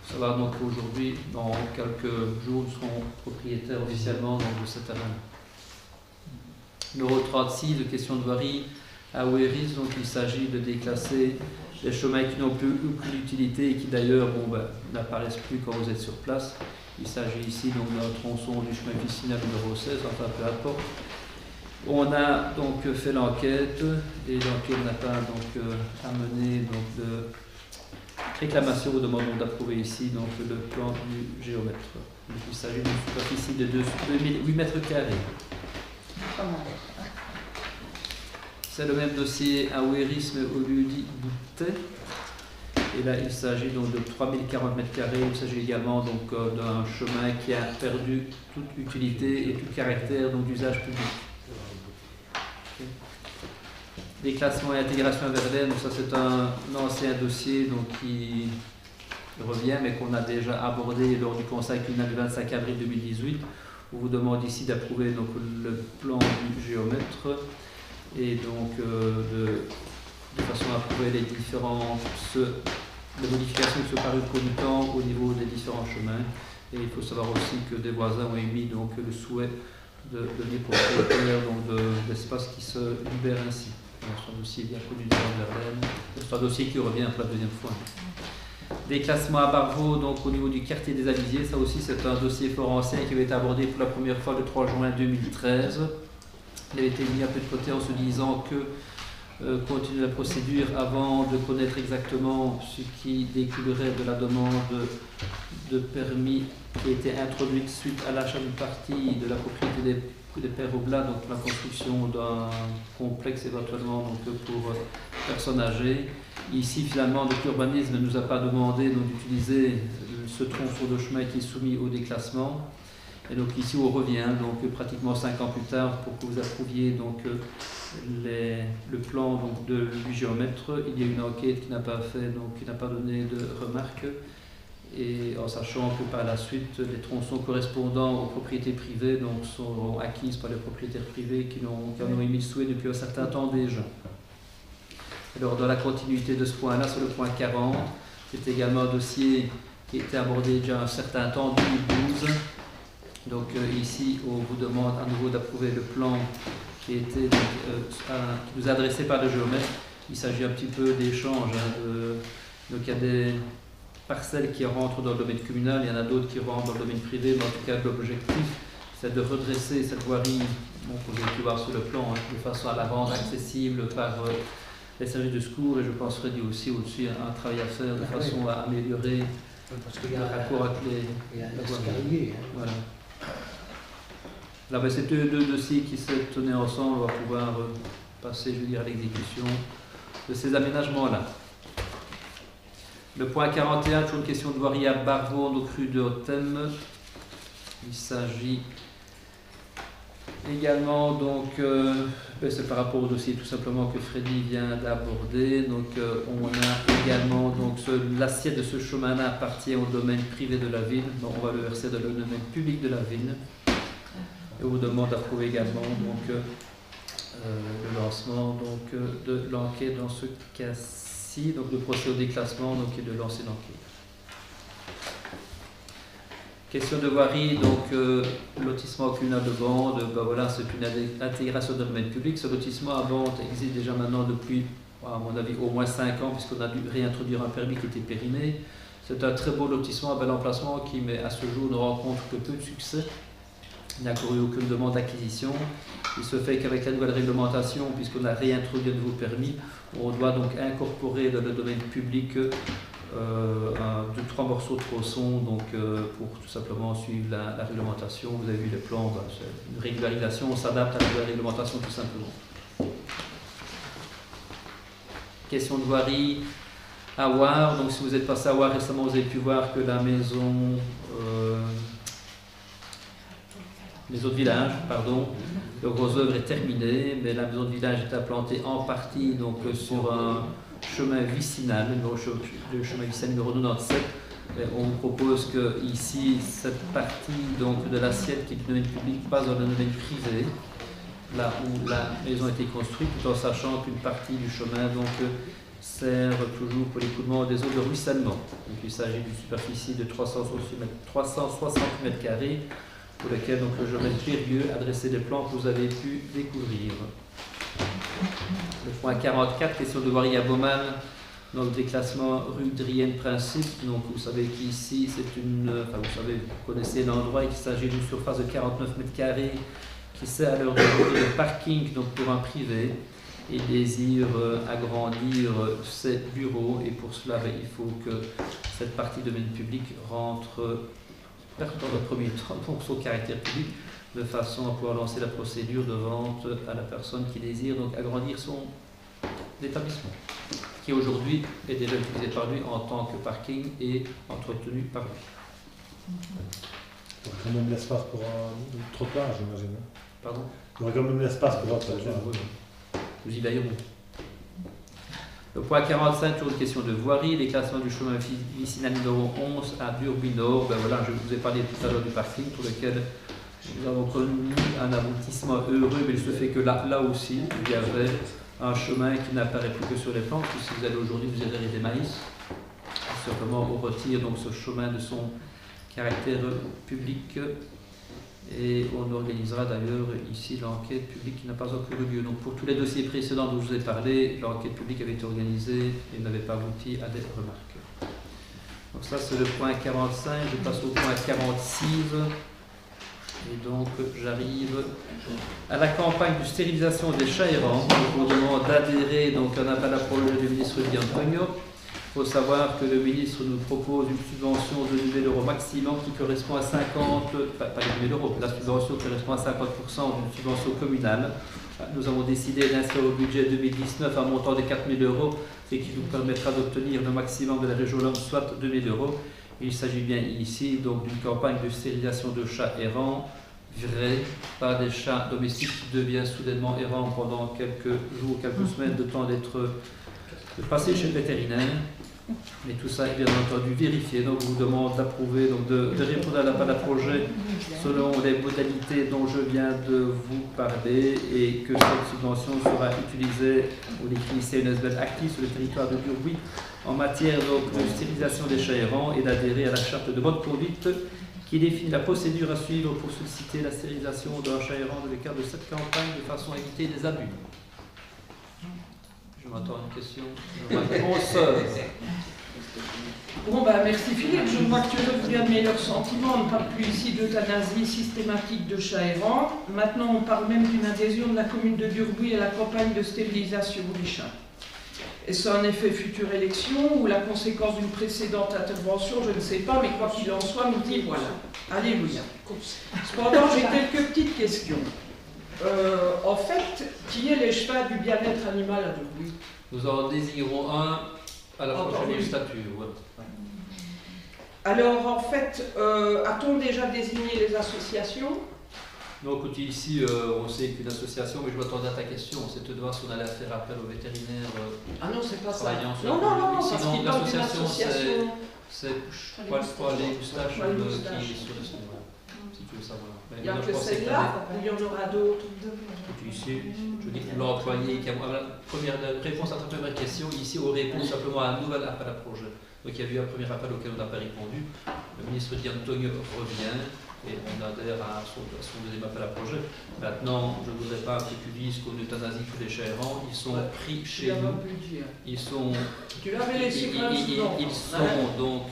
Ça va donc aujourd'hui, dans quelques jours, nous serons propriétaires officiellement de ce terrain. Numéro 36, de question de voirie à Ouéris, donc il s'agit de déclasser les chemins qui n'ont plus d'utilité et qui d'ailleurs n'apparaissent plus quand vous êtes sur place. Il s'agit ici donc d'un tronçon du chemin vicinal numéro 16, enfin peu importe. On a donc fait l'enquête et l'enquête n'a pas donc amené donc, de réclamation. Nous demandons d'approuver ici donc, le plan du géomètre. Donc, il s'agit d'une superficie de 2008 mètres carrés. C'est le même dossier à Ouéris, mais au lieu dit Boutet. Et là, il s'agit donc de 3040 mètres carrés. Il s'agit également donc d'un chemin qui a perdu toute utilité et tout caractère d'usage public. Okay. Déclassement et intégration à Verlaine, ça c'est un ancien dossier donc, qui revient, mais qu'on a déjà abordé lors du conseil communal du 25 avril 2018. On vous demande ici d'approuver donc le plan du géomètre. Et donc de façon à approuver les modifications qui sont parues au cours du temps au niveau des différents chemins. Et il faut savoir aussi que des voisins ont émis donc, le souhait de devenir propriétaires d'espaces qui se libèrent ainsi. C'est un dossier bien connu de Verlaine. C'est un dossier qui revient pour la 2e fois. Déclassement à Barvaux, donc au niveau du quartier des Alisiers, ça aussi c'est un dossier fort ancien qui avait été abordé pour la première fois le 3 juin 2013. Il avait été mis un peu de côté en se disant que continuer la procédure avant de connaître exactement ce qui découlerait de la demande de permis qui a été introduite suite à l'achat d'une partie de la propriété des Pères Oblats, donc la construction d'un complexe éventuellement donc, pour personnes âgées. Ici, finalement, l'urbanisme ne nous a pas demandé d'utiliser ce tronçon de chemin qui est soumis au déclassement. Et donc ici on revient donc pratiquement 5 ans plus tard pour que vous approuviez donc le plan donc, du géomètre. Il y a une enquête qui n'a pas fait donc qui n'a pas donné de remarques et en sachant que par la suite les tronçons correspondant aux propriétés privées donc seront acquises par les propriétaires privés qui en ont émis le souhait depuis un certain temps déjà. Alors dans la continuité de ce point-là, sur le point 40, c'est également un dossier qui a été abordé déjà un certain temps, 2012. Donc ici, on vous demande à nouveau d'approuver le plan qui nous a adressé par le géomètre. Il s'agit un petit peu d'échanges. Donc il y a des parcelles qui rentrent dans le domaine communal, il y en a d'autres qui rentrent dans le domaine privé, mais en tout cas l'objectif c'est de redresser cette voirie, donc vous avez pu voir sur le plan, de façon à la rendre accessible par les services de secours, et je pense Freddy aussi au-dessus un travail à faire de façon à améliorer parce qu'il y a le rapport avec l'escalier. Voilà. Là, ben, c'est deux dossiers qui se tenaient ensemble. On va pouvoir passer, je veux dire, à l'exécution de ces aménagements-là. Le point 41, toujours une question de voirie à Barvon, donc rue de Hotem. Il s'agit également, donc, c'est par rapport au dossier tout simplement que Freddy vient d'aborder. Donc, on a également, donc, l'assiette de ce chemin-là appartient au domaine privé de la ville. Donc, on va le verser dans le domaine public de la ville. Et on vous demande d'approuver également donc, le lancement donc, de l'enquête dans ce cas-ci, donc de procéder au déclassement donc, et de lancer l'enquête. Question de voirie, donc lotissement communal de Bande, ben voilà, c'est une intégration de domaine public. Ce lotissement à Bande existe déjà maintenant depuis, à mon avis, au moins 5 ans, puisqu'on a dû réintroduire un permis qui était périmé. C'est un très beau lotissement, un bel emplacement qui, mais à ce jour, ne rencontre que peu de succès. Il n'y a encore eu aucune demande d'acquisition. Il se fait qu'avec la nouvelle réglementation, puisqu'on a réintroduit un nouveau permis, on doit donc incorporer dans le domaine public 2-3 morceaux de tronçon donc, pour tout simplement suivre la réglementation. Vous avez vu les plans, ben, c'est une régularisation, on s'adapte à la nouvelle réglementation tout simplement. Question de voirie à War. Donc si vous êtes passé à War récemment, vous avez pu voir que la maison de village, pardon, le gros œuvre est terminé, mais la maison de village est implantée en partie donc, sur un chemin vicinal, le chemin vicinal numéro 97. Et on vous propose que ici, cette partie donc, de l'assiette qui est du domaine public passe dans le domaine privé, là où la maison a été construite, tout en sachant qu'une partie du chemin donc, sert toujours pour l'écoulement des eaux de ruissellement. Donc, il s'agit d'une superficie de 360 m², pour lequel donc, je vais lieu adresser les plans que vous avez pu découvrir. Le point 44, question de voirie à Baumann, donc déclassement rue Drienne Principe. Donc vous savez qu'ici c'est une, enfin vous savez, vous connaissez l'endroit et qu'il s'agit d'une surface de 49 m² qui sert à l'heure d'aujourd'hui de parking donc pour un privé et désire agrandir ses bureaux et pour cela il faut que cette partie de domaine public rentre dans le premier temps donc son caractère public, de façon à pouvoir lancer la procédure de vente à la personne qui désire donc agrandir son établissement, qui aujourd'hui est déjà utilisé par lui en tant que parking et entretenu par lui. Il y aurait quand même l'espace pour un trottoir, j'imagine. Pardon ? Il y aurait quand même l'espace pour un trottoir. Nous y veillerons. Le point 45, toujours une question de voirie, déclassement du chemin vicinal numéro 11 à Durbino. Ben voilà, je vous ai parlé tout à l'heure du parking pour lequel nous avons connu un aboutissement heureux, mais il se fait que là aussi, il y avait un chemin qui n'apparaît plus que sur les plans, parce que si vous allez aujourd'hui, vous avez des maïs. Simplement, on retire donc ce chemin de son caractère public et on organisera d'ailleurs ici l'enquête publique qui n'a pas encore eu lieu. Donc pour tous les dossiers précédents dont je vous ai parlé, l'enquête publique avait été organisée et n'avait pas abouti à des remarques. Donc ça c'est le point 45, je passe au point 46. Et donc j'arrive à la campagne de stérilisation des chats errants. On vous demande d'adhérer donc à un appel à projet du ministre Di Antonio. Il faut savoir que le ministre nous propose une subvention de 2 000 € maximum qui correspond à 50, pas les 2 000 €, la subvention correspond à 50% d'une subvention communale. Nous avons décidé d'inscrire au budget 2019 un montant de 4 000 € et qui nous permettra d'obtenir le maximum de la région Lhomme, soit 2 000 €. Il s'agit bien ici donc d'une campagne de stérilisation de chats errants, vrais, pas des chats domestiques qui deviennent soudainement errants pendant quelques jours, quelques semaines, de temps d'être passés chez le vétérinaire. Mais tout ça est bien entendu vérifié. Donc, je vous demande d'approuver, donc de répondre à l'appel à projet selon les modalités dont je viens de vous parler et que cette subvention sera utilisée au définissez une SBL active sur le territoire de Durbuy en matière donc, de stérilisation des chats errants et d'adhérer à la charte de bonne conduite qui définit la procédure à suivre pour solliciter la stérilisation d'un chat errant dans le cadre de cette campagne de façon à éviter des abus. Je m'attends à une question de ma consoeur. Bon, merci Philippe, je vois que tu reviens de meilleurs sentiments, on ne parle plus ici d'euthanasie systématique de chats errants. Maintenant, on parle même d'une adhésion de la commune de Durbuy à la campagne de stérilisation des chats. Est-ce un effet future élection ou la conséquence d'une précédente intervention? Je ne sais pas, mais quoi qu'il en soit, nous dit voilà. Alléluia. Cependant, j'ai quelques petites questions. En fait, qui est l'échevin du bien-être animal à Durbuy? Nous en désignerons un à la prochaine législature. Ouais. Alors, en fait, a-t-on déjà désigné les associations? Donc, écoute, ici, on sait qu'une association, mais je m'attendais à ta question, c'est de voir si on allait faire appel aux vétérinaires. Ah non, c'est pas ça. Non, parce qu'il parle d'une association. C'est pas les Goustaches qui est sur le son, si tu veux savoir. Il n'y a que celle-là, ou il y en aura d'autres? Ici, je dis que l'employé qui a la première réponse à ta première question, ici, on répond simplement à un nouvel appel à projet. Donc il y a eu un premier appel auquel on n'a pas répondu. Le ministre Di Antonio revient et on adhère à son deuxième appel à projet. Maintenant, je ne voudrais pas que tu dises qu'on euthanasie tous les chats errants. Ils sont pris chez nous. Ils sont, ils sont donc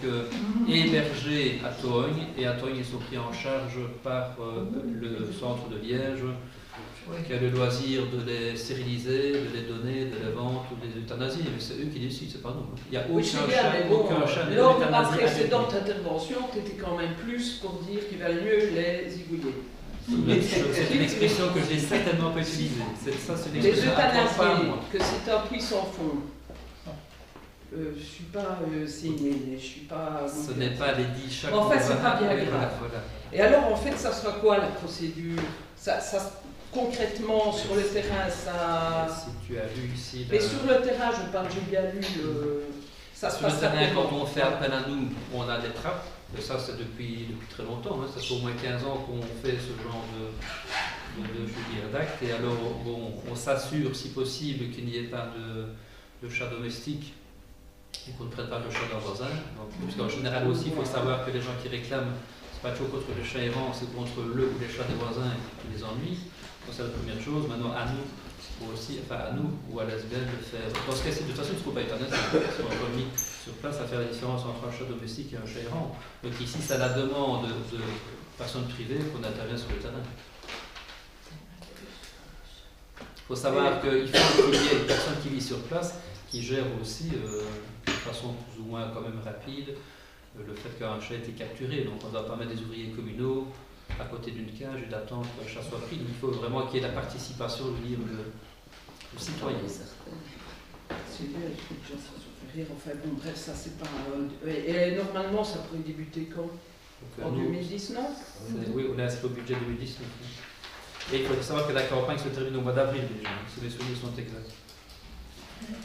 hébergés à Togne, et à Togne, ils sont pris en charge par le centre de Liège, qui a le loisir de les stériliser, de les donner, de les vendre ou de les euthanasier. Mais c'est eux qui décident, c'est pas nous. Il n'y a aucun chat lors de ma précédente intervention, tu étais quand même plus pour dire qu'il valait mieux les zigouiller. C'est une expression que je n'ai certainement pas utilisée. Ça, c'est une les expression euthanasier, que c'est un puits sans fond. Je ne suis pas signé, je suis pas... Ce n'est pas les 10 chats. En fait, c'est pas bien grave. Voilà. Et alors, en fait, ça sera quoi la procédure? Concrètement, sur le terrain, ça... Si tu as vu ici... Mais sur le terrain, je parle, j'ai bien lu ça se passe. Sur le terrain, quand on fait appel à nous, on a des trappes. Et ça, c'est depuis très longtemps. Hein. Ça fait au moins 15 ans qu'on fait ce genre d'acte. Et alors, bon, on s'assure, si possible, qu'il n'y ait pas de chat domestique et qu'on ne prête pas le chat d'un voisin. Parce qu'en général aussi, il faut savoir que les gens qui réclament, c'est pas toujours contre les chats errants, c'est contre le ou les chats des voisins qui les ennuient. Donc c'est la première chose. Maintenant, à nous aussi, enfin à nous ou à l'ASBL de faire. Dans ce cas-ci, de toute façon, il ne faut pas être honnête, ils sont encore mis sur place à faire la différence entre un chat domestique et un chat errant. Donc ici, c'est à la demande de personnes privées qu'on intervient sur le terrain. Il faut savoir qu'il faut qu'il y ait une personne qui vit sur place, qui gère aussi de façon plus ou moins quand même rapide le fait qu'un chat ait été capturé. Donc on ne va pas mettre des ouvriers communaux à côté d'une cage et d'attendre qu'un chat soit pris. Donc il faut vraiment qu'il y ait la participation, je veux dire, de citoyens. C'est bien, il faut que les gens se fassent rire. Enfin bon, bref, ça c'est pas... Et normalement, ça pourrait débuter quand? En 2019? Oui, on est inscrit au budget 2019. Et il faut savoir que la campagne se termine au mois d'avril déjà, si mes souvenirs sont exacts.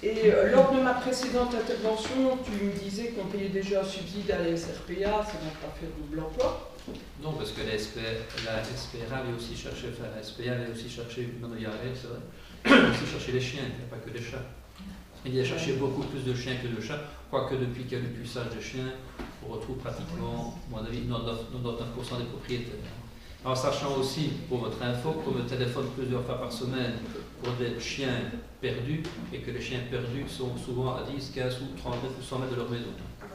Et lors de ma précédente intervention, tu me disais qu'on payait déjà un subside à la SRPA, ça n'a pas fait double emploi? Non, parce que la SPRA avait aussi cherché, enfin la SPA avait aussi cherché, non il y a c'est vrai, il a aussi cherché les chiens, il n'y a pas que les chats. Il a cherché beaucoup plus de chiens que de chats, quoique depuis qu'il y a le puçage des chiens, on retrouve pratiquement, à mon avis, 99% des propriétaires. En sachant aussi, pour votre info, qu'on me téléphone plusieurs fois par semaine pour des chiens perdus, et que les chiens perdus sont souvent à 10, 15 ou 30 mètres ou 100 mètres de leur maison,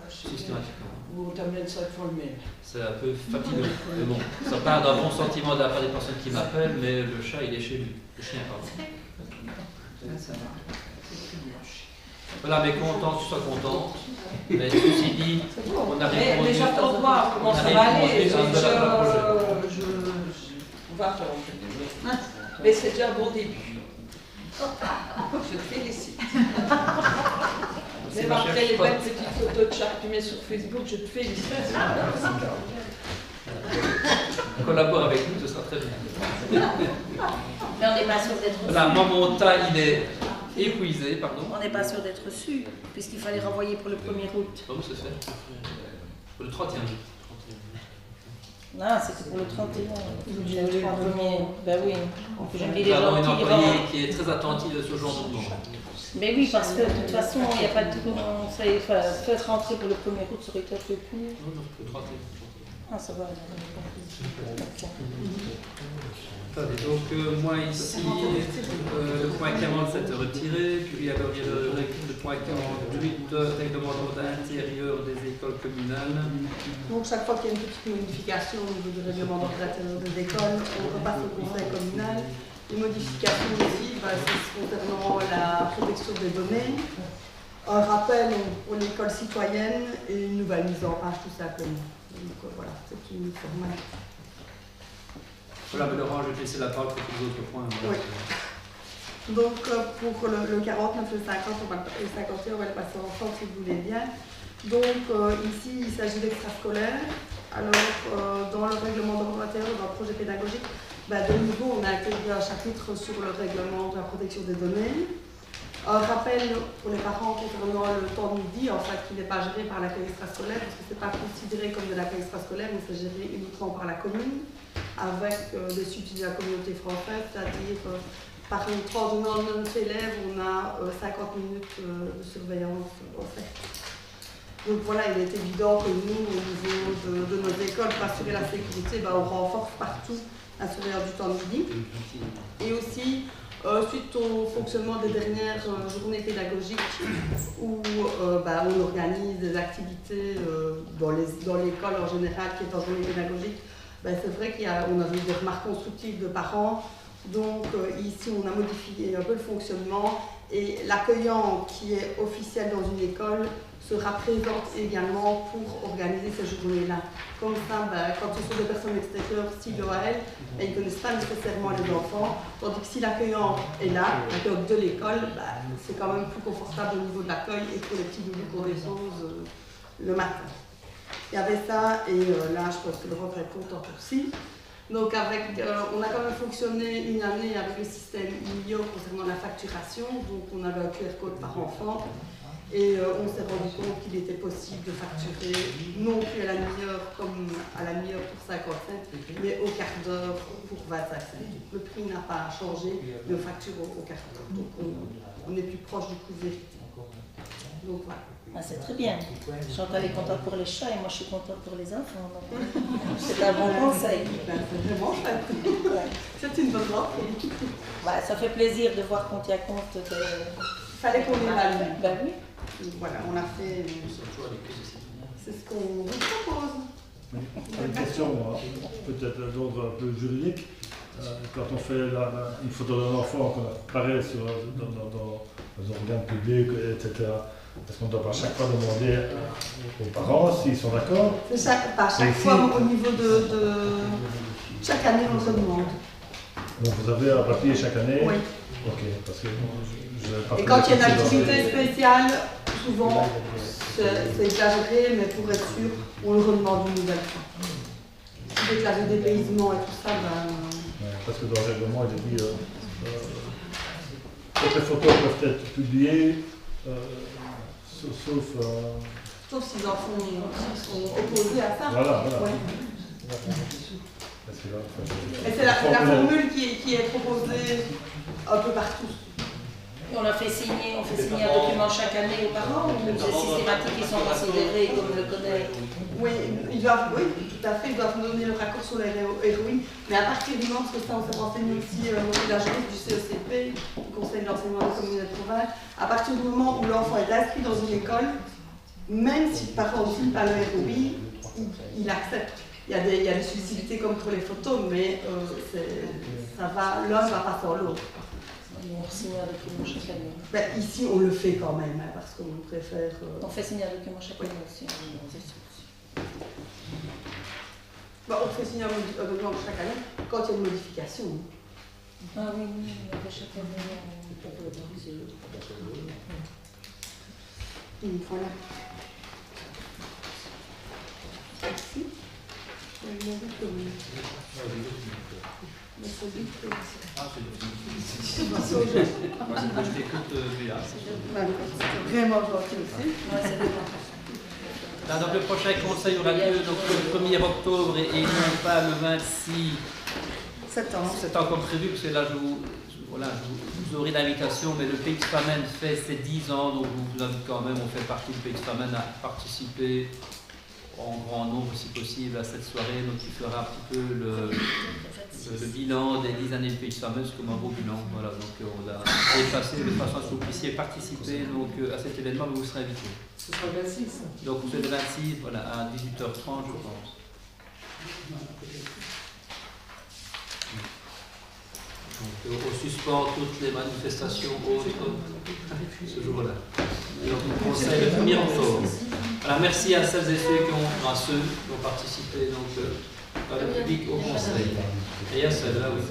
systématiquement. Ou t'amènes 5 fois le même. C'est un peu fatigant, mais bon, ça part d'un bon sentiment de la part des personnes qui m'appellent, mais le chat il est chez lui, le chien pardon. Ça va, c'est très bien. Voilà, mais content, tu sois content. Mais ceci dit, on a répondu. Mais j'attends de voir comment ça va aller. On va attendre. Mais c'est déjà un bon début. Je te félicite. Même après les belles petites photos de chat que tu mets sur Facebook, je te félicite. Collabore avec nous, ce sera très bien. Mais on n'est pas sûr d'être reçu. Voilà, moi mon temps il est épuisé, pardon. On n'est pas sûr d'être reçu, puisqu'il fallait renvoyer pour le 1er août. Comment ça se fait? Pour le 31 août. Non, c'était pour le 31. Le 1er. Ben oui. J'ai mis les Nous avons gens une qui employée qui est très attentive à ce genre de mouvement. Mais oui, parce que de toute façon, il n'y a pas de tout. Faire rentrer pour le 1er août, ça aurait été un peu plus. Non, non, le 31. Ah, ça va. Donc moi ici, le point 47 est retiré, puis alors il y a le point 48, règlement d'ordre intérieur des écoles communales. Donc chaque fois qu'il y a une petite modification au niveau du règlement d'ordre intérieur des écoles, on repasse au conseil communal Les modifications aussi, c'est concernant la protection des données, un rappel pour l'école citoyenne et une nouvelle mise en page tout simplement. Donc voilà, c'est une formalité. Voilà, mais Laurent, je vais te laisser la parole pour tous les autres points. Oui. Donc pour le 49, le 50 et le 51, on va le passer ensemble si vous voulez bien. Donc ici, il s'agit d'extrascolaires. Alors dans le règlement d'ordre intérieur, dans le projet pédagogique, de nouveau, on a intégré un chapitre sur le règlement de la protection des données. Un rappel pour les parents concernant le temps de midi, en fait, qui n'est pas géré par l'accueil extrascolaire, parce que ce n'est pas considéré comme de l'accueil extrascolaire, mais c'est géré uniquement par la commune, avec des subsides de la communauté française, c'est-à-dire par une tranche de 90 élèves, on a 50 minutes de surveillance offerte. Donc voilà, il est évident que nous, au niveau de nos écoles, pour assurer la sécurité, on renforce partout la surveillance du temps de midi. Et aussi, suite au fonctionnement des dernières journées pédagogiques où on organise des activités dans l'école en général qui est en journée pédagogique, c'est vrai qu'on a eu des remarques constructives de parents. Donc ici on a modifié un peu le fonctionnement et l'accueillant qui est officiel dans une école sera présent également pour organiser ces journées-là. Comme ça, quand ce sont des personnes extérieures, style OAL, ils ne connaissent pas nécessairement les enfants, tandis que si l'accueillant est là, l'accueillant de l'école, c'est quand même plus confortable au niveau de l'accueil et pour les petits bébés qu'on dépose le matin. Il y avait ça, et là je pense que le rentre est content aussi. Donc on a quand même fonctionné une année avec le système IMIO concernant la facturation, donc on avait un QR code par enfant. Et on s'est rendu compte qu'il était possible de facturer non plus à la demi-heure comme à la demi-heure pour 50 cents, mais au quart d'heure pour 25 cents. Le prix n'a pas changé, mais on facture au quart d'heure. Donc on est plus proche du coût vérité. Donc voilà. C'est très bien. Chantal est contente pour les chats et moi je suis contente pour les enfants. C'est un bon conseil. C'est vraiment chouette. C'est une bonne offre. Ça fait plaisir de voir qu'on tient compte de... Il fallait qu'on évalue. Oui. Voilà, on a fait. C'est ce qu'on vous propose. Une question, peut-être d'ordre un peu juridique. Quand on fait une photo d'un enfant qu'on apparaît dans les organes publics, etc., est-ce qu'on ne doit pas chaque fois demander aux parents s'ils sont d'accord? C'est chaque fois au niveau de. Chaque année, on se demande. Donc vous avez un papier chaque année? Oui. Ok, parce que et quand il y a une activité spéciale, souvent c'est exagéré, mais pour être sûr, on le redemande une nouvelle fois. Avec la dépaysement et tout ça, parce que dans le règlement, il est dit toutes les photos peuvent être publiées, sauf s'ils en sont opposés à ça. Voilà. Ouais. Et c'est la formule qui est proposée un peu partout. Et on fait signer un document chaque année aux parents ou c'est systématique, ils sont considérés comme le connaît? Oui, tout à fait, ils doivent donner le raccord sur les héroïnes, mais à partir du moment, parce que ça on s'est renseigné aussi au niveau de la juriste du CECP, du Conseil de l'enseignement des communautés de province, à partir du moment où l'enfant est inscrit dans une école, même si le parent ne signe pas le ROI, il accepte. Il y a des subtilités comme pour les photos, mais l'un va pas sans l'autre. On signe un document chaque année. Ici, on le fait quand même, parce qu'on préfère... On fait signer un document chaque année aussi. On fait signer un document chaque année quand il y a une modification. Ah oui, on fait chaque année. Voilà. Merci. Vraiment gentil aussi. Donc le prochain conseil aura lieu donc, le 1er octobre et non pas le 26 septembre comme prévu, parce que là vous aurez l'invitation, mais le Pays de Famenne fait ses 10 ans, donc vous invite quand même, on fait partie du Pays de Famenne à participer en grand nombre si possible à cette soirée, donc il fera un petit peu le bilan des 10 années de Pays de Famenne comme un beau bilan. Voilà, donc on a dépassé de façon à ce que vous puissiez participer donc, à cet événement, mais vous serez invité. Ce sera le 26. Donc c'est le 26, voilà, à 18h30 je pense. Donc, on suspend toutes les manifestations autres ce jour-là. Donc, le conseil le 1er octobre. Alors, merci à celles et ceux qui ont participé donc, par le public au conseil. Et à celles-là, oui.